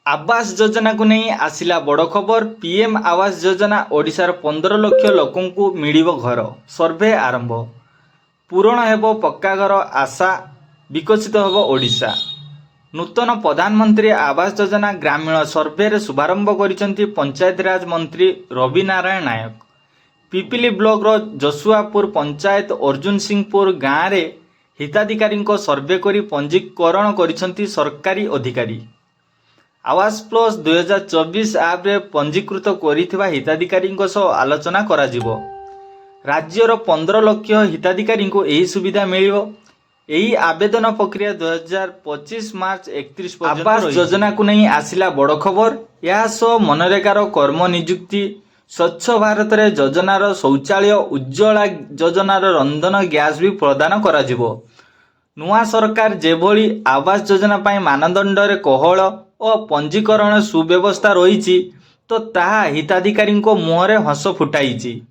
आवास योजना को नहीं आसिला बड़ खबर। पीएम आवास योजना ओडिशार 15 लाख लोकंकु मिलिबो घर। सर्वे आरंभ। पूरण हेबो पक्का घर आशा, विकसित हेबो ओडिशा। नूतन प्रधानमंत्री आवास योजना ग्रामीण सर्वे रे शुभारंभ करिसेंती पंचायत राज मंत्री रवि नारायण नायक। पिपिली ब्लॉक रो जसुआपुर पंचायत अर्जुन सिंहपुर गाँव रे हिताधिकारी सर्वे करी पंजीकरण करिसेंती सरकारी अधिकारी। आवास प्लस 2024 ऐप रे पंजीकृत करिथिबा हिताधिकारी आलोचना करा जिवो। राज्यर 15 लाख हिताधिकारी को यही सुविधा मिलिबो। यही आवेदन प्रक्रिया 2025 मार्च 31 पर्यंत। आवास योजना को नहीं आसिला बड़ खबर। यह सो मनरेगार कर्म नियुक्ति, स्वच्छ भारत रे योजनार शौचालय, उज्ज्वला योजनार रंधन गैस भी प्रदान करा जिवो। नुआ सरकार जेभली आवास योजना पाई मानदंड रे कोहल और पंजीकरण सुव्यवस्था रही तो ताहा हिताधिकारी मुहरे हस फुटाई।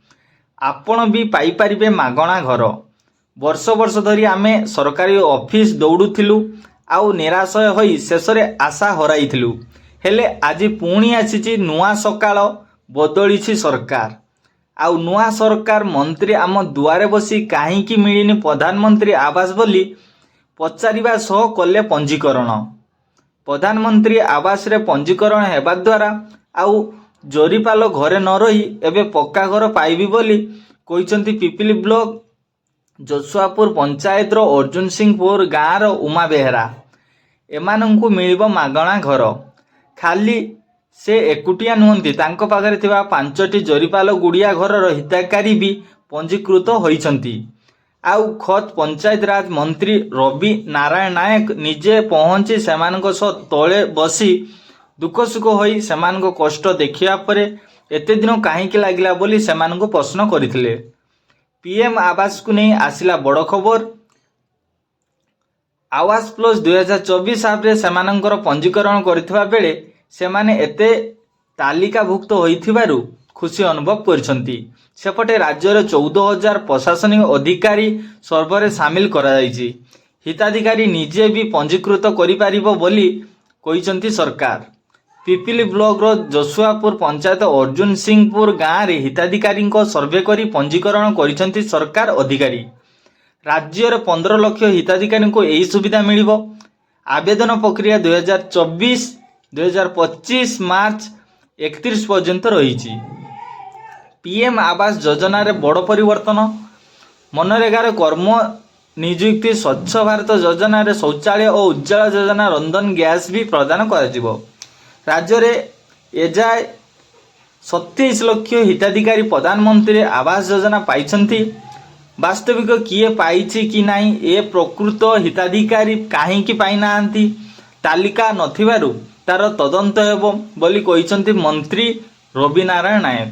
आपण भी पाइपारिबे मागणा घर। वर्ष वर्ष धरी आमे सरकारी ऑफिस दौड़ुथिलु आउ निराशय होई शेषरे आशा हराइथिलु। हेले आज पुणी आसीची नुआ सकाळ, बदलिछि सरकार। आउ नुआ सरकार मंत्री आम दुआरे बसी काहींकी मिलिनी प्रधानमंत्री आवास बोली पचारिबा सह कले पंजीकरण। प्रधानमंत्री आवास रे पंजीकरण हेबा द्वारा आउ जोरीपाल घरे न रही एबे पक्का घर पाइबी बोली कहिसंती पिपिली ब्लॉक जसुआपुर पंचायत रो अर्जुन सिंहपुर गाँव रो उमा बेहरा। एमानंकु मिलिबो मागणा घर। खाली से एकुटिया नुहंती, तांको पाखरे थिबा 5टी जोरीपाल गुड़िया घर हिताधिकारी भी पंजीकृत होइछंती। आउ खत पंचायत राज मंत्री रवि नारायण नायक निजे पहुंची सेमानक सह तले बसी दुख सुख होई सेमानक कष्ट देखिया परे एते दिन काहींकी लागिला बोली सेमानक प्रश्न करथिले। पीएम आवास को नहीं आसिला बड़ खबर। आवास प्लस 2024 ऐप रे सेमानकर पंजीकरण करथिबा बेले सेमाने एते तालिकाभुक्त होइथिबारु खुशी अनुभव करछंती। सेपटे राज्यर 14,000 प्रशासनिक अधिकारी सर्वे सामिल करा जायछि। हिताधिकारी निजे भी पंजीकृत करि पारिबो बोली कहिसंती सरकार। पिपिली ब्लॉक रो जसुआपुर पंचायत अर्जुन सिंहपुर गाँव रे हिताधिकारी सर्वे करी पंजीकरण करिसंती सरकार अधिकारी। राज्यर 15 लाख हिताधिकारी को यही सुविधा मिलिबो। आवेदन प्रक्रिया 2025 मार्च 31 पर्यंत रही। पीएम आवास योजना रे बड़ परिवर्तन। मनरेगार कर्म नियुक्ति, स्वच्छ भारत योजना रे शौचालय और उज्ज्वला योजना रंधन गैस भी प्रदान करा जिवो। राज्य रे एजाए 27 लाख हिताधिकारी प्रधानमंत्री आवास योजना पाइछंती। वास्तविक किए पाइछि कि नाही ए प्रकृत हिताधिकारी काहींकी पाइ नाहांती तालिका नथिबारु तार तदंत हेबो बोली कहिसंती मंत्री रवि नारायण नायक।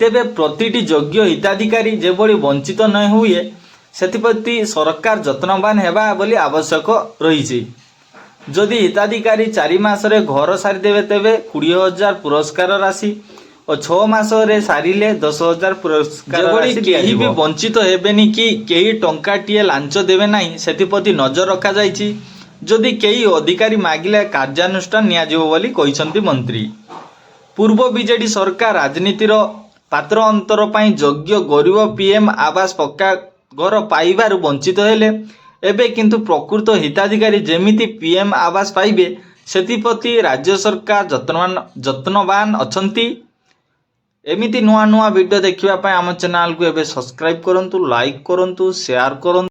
तेबे प्रतिटी योग्य हिताधिकारी जेभली वंचित न हुए सेतिप्रति सरकार जत्नवान हेबा बोली आवश्यक रही। जदि हिताधिकारी 4 मास रे घर सारी देवे तेबे 20,000 पुरस्कार राशि और 6 मास रे सारिले 10,000 पुरस्कार राशि केही भी वंचित हेबेनी कि केही टंकाटिए लांच देवे नाही सेतिप्रति नजर रखा जायछि। जदि केही अधिकारी मागिले कार्यानुष्ठान निया जिवो बोली कहिसंती मंत्री। पूर्व बीजेडी सरकार राजनीतिर पात्र अंतर पाई योग्य गरीब पीएम आवास पक्का घर पाइबारु वंचित हेले। एबे किंतु प्रकृत हिताधिकारी जेमिति पीएम आवास पाइबे सेतिप्रति राज्य सरकार जत्नवान अछंती। एमिति नुआ नुआ वीडियो देखिबा पाई आम चैनल को एबे सब्सक्राइब करंतु, लाइक करंतु, शेयर करंतु।